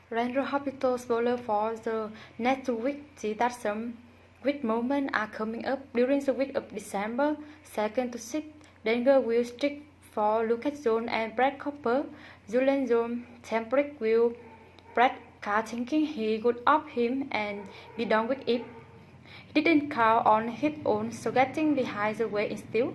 Random Hospital spoiler for the next week. See that some great moments are coming up during the week of December 2nd to 6th. Danger will stick for Lucas Jones and Brad Cooper. Julian Jones temperate will Brad Carr thinking he could up him and be done with it. He didn't count on his own, so getting behind the way instead.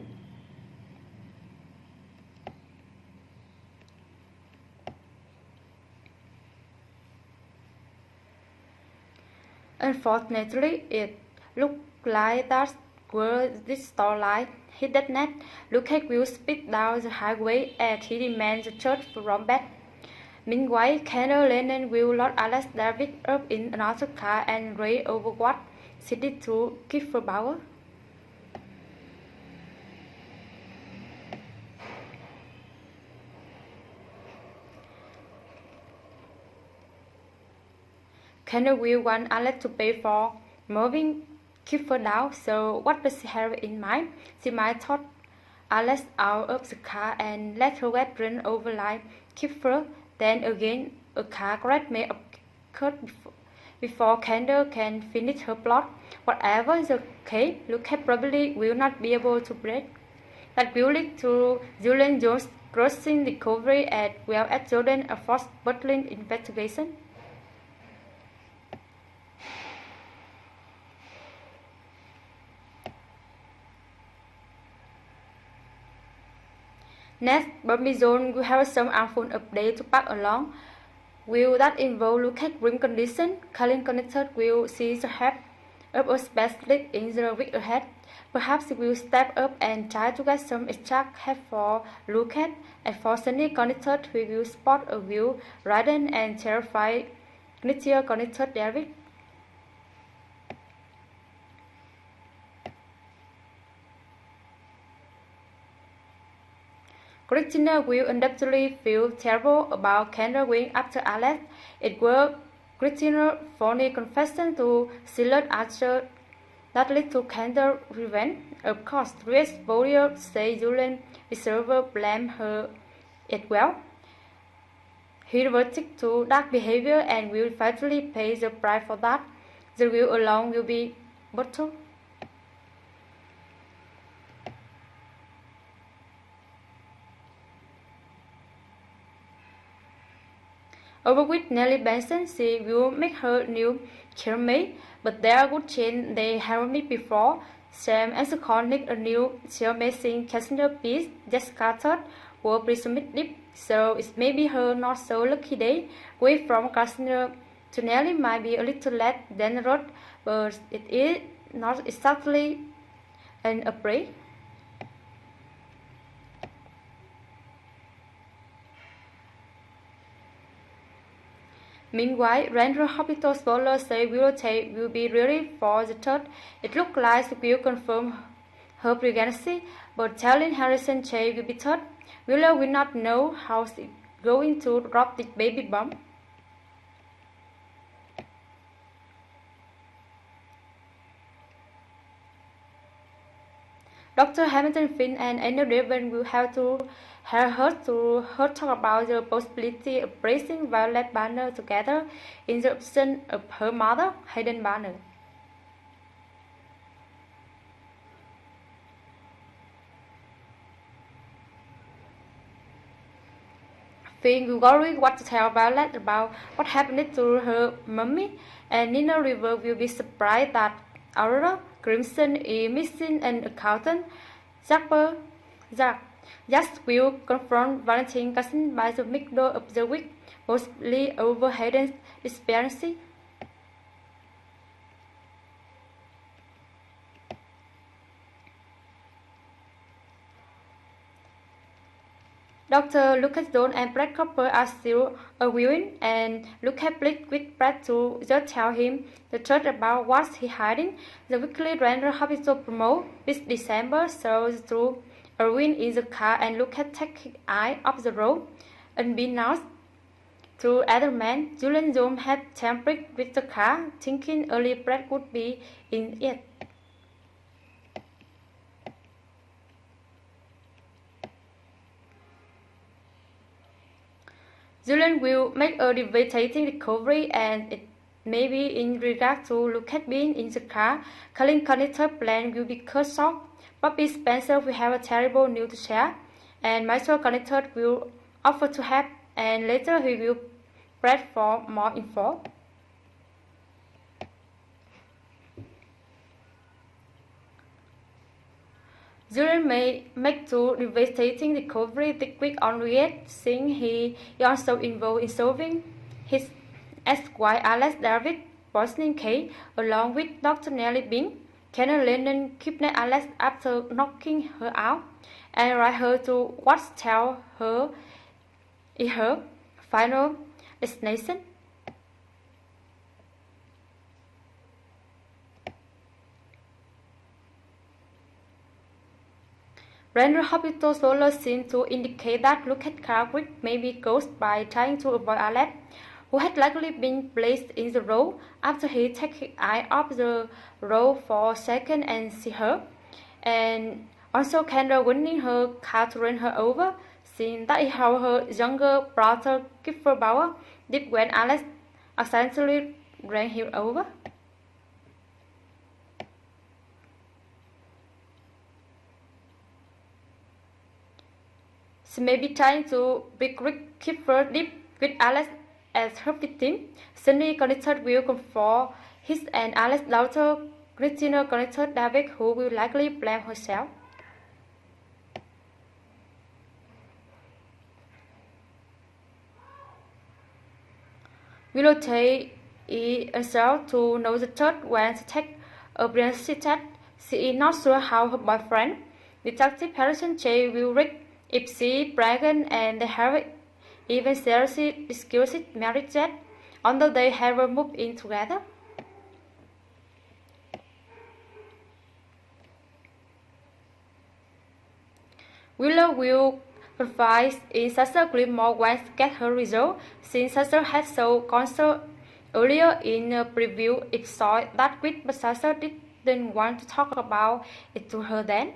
Unfortunately, it looked like that were this storyline. He did not. Lucas will speed down the highway as he demands the church from back. Meanwhile, Kendall Lennon will load Alex David up in another car and race over what she did to Kiefer Bauer. Kendall will want Alex to pay for moving Kiefer down, so what does she have in mind? She might toss Alex out of the car and let her run over like Kiefer. Then again, a car crash may occur before Kendall can finish her plot. Whatever the case, Lucas probably will not be able to break. That will lead to Julian Jones crossing recovery as well as Jordan a forced butling investigation. Next, Bobby Jones will have some iPhone update to pass along. Will that involve Lucas' rim condition? Colin Connected will see the help of a specialist in the week ahead. Perhaps he will step up and try to get some extra help for Lucas. And for Sunny Connected, we will spot a Will Ryden and terrify Knittier Connected Derek. Christina will undoubtedly feel terrible about Kendall going after Alex. It was Christina's phony confession to Silas Archer that led to Kendall's revenge. Of course, Grace Bowyer says Julian Reservoir blamed her as well. He reverted to dark behavior and will fatally pay the price for that. The will alone will be brutal. Over with Nellie Benson, she will make her new chairmate, but there are good chance they haven't met before. Sam and Scott need a new chairmate since Cassandra Peace, Jessica Todd were presumptive, so it may be her not so lucky day. Going from Cassandra to Nellie might be a little less than a road, but it is not exactly an upgrade. Meanwhile, Randall Hospital spoilers say Willow Tate will be ready for the third. It looks like she will confirm her pregnancy, but telling Harrison Tate will be third. Willow will not know how she's going to drop the baby bomb. Dr. Hamilton Finn and Anna Devon will have heard her talk about the possibility of raising Violet Banner together in the absence of her mother, Hayden Banner. Finn will worry what to tell Violet about what happened to her mummy, and Nina River will be surprised that Aurora Crimson is missing an accountant. Jack will confront Valentine Cousin by the middle of the week, possibly over Hayden's disappearance. Dr. Lucas Jones and Brad Cooper are still arguing, and Lucas pleads with Brad to just tell him the truth about what he's hiding. The weekly Randall Hospital promo this December shows through Erwin in the car and Lucas takes his eye off the road. Unbeknownst To other men, Julian Jones had tampered with the car, thinking early Brett would be in it. Julian will make a devastating recovery, and it may be in regard to Luke had been in the car. Colin Connector's plan will be cut short. Bobby Spencer will have a terrible news to share, and Michael Connector will offer to help, and later he will press for more info. Julian may make two devastating recovery this week on Riet, seeing he is also involved in solving his ex-wife Alex David poisoning case, along with Dr. Nellie Bing. Kenneth Lennon kidnapped Alex after knocking her out and write her to what tell her in her final destination. Randall Hospital solo seemed to indicate that Lucas Carwick may be ghost by trying to avoid Alex, who had likely been placed in the role after he took his eye off the role for a second and see her, and also Kendra winning her car to run her over, seeing that is how her younger brother Kiefer Bauer did when Alex accidentally ran him over. She may be trying to recruit Kiefer deep with Alex as her victim. Sunny Connector will come for his and Alex's daughter, Christina Connector David, who will likely blame herself. Willow Tay is herself to know the truth when she takes a pregnancy test. She is not sure how her boyfriend, Detective Harrison J. will react if she pregnant, and they have even seriously discussed marriage yet, although they have moved in together. Willow will confide in Sasha Gilmore when she gets her result, since Sasha had so concerned earlier in a preview episode that week, but Sasha didn't want to talk about it to her then.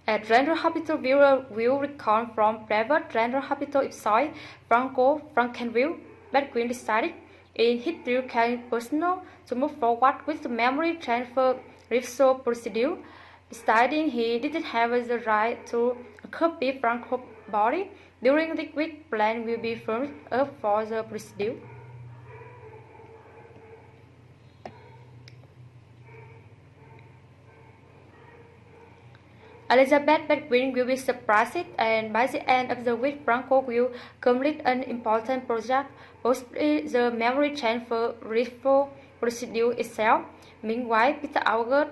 At General Hospital, viewer will recall from private General Hospital episode, Franco Frankenville, Bedouin decided in his real personal to move forward with the memory transfer ritual procedure, deciding he didn't have the right to copy Franco's body. During the week, plan will be firmed up for the procedure. Elizabeth Bedouin will be surprised, and by the end of the week, Franco will complete an important project, possibly the memory transfer ritual procedure itself. Meanwhile, Peter August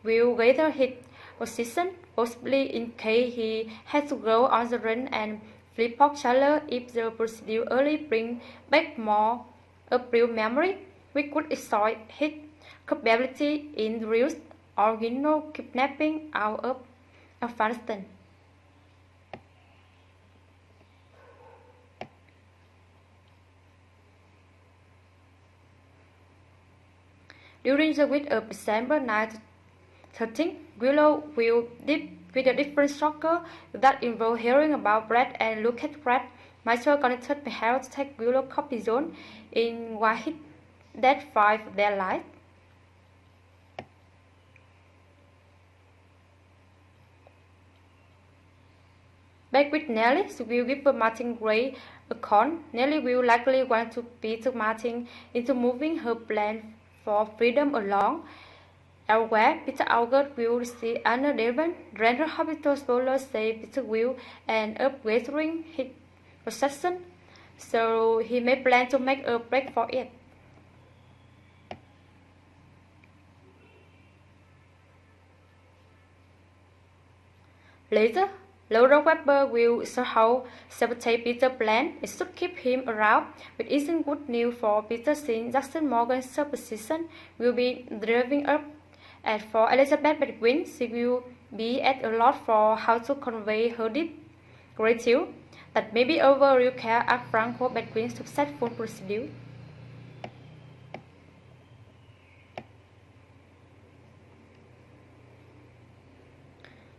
will gather his position, possibly in case he has to go on the run, and flip Chandler if the procedure early brings back more of real memory. We could exploit his capability in the real original kidnapping out of Afghanistan. During the week of December 9th 13th, Willow will deep with a different shocker that involves hearing about Brett and look at Brett. Michael connected behavior to take Willow cortisone in why his death 5 their life. Back with Nellie, she will give Martin Gray a con. Nellie will likely want to beat Martin into moving her plan for freedom along. Elsewhere, Peter August will receive Anna Devon. Randall Hospital Solar say Peter will end up gathering his possession, so he may plan to make a break for it. Later, Laura Webber will somehow sabotage Peter's plan. It should keep him around, but isn't good news for Peter since Jackson Morgan's supposition will be driving up And for Elizabeth Bedouin, she will be at a loss for how to convey her deep gratitude that maybe over real care at Franco Bedouin's successful procedure.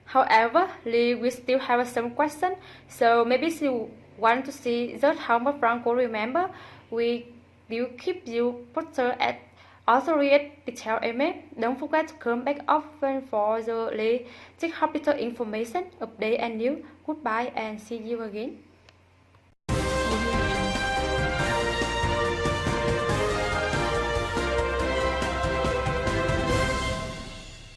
However, Lee will still have some questions, so maybe she want to see just how much Franco remember. We will keep you posted at also read detailed email. Don't forget to come back often for the latest hospital information, update and news. Goodbye and see you again.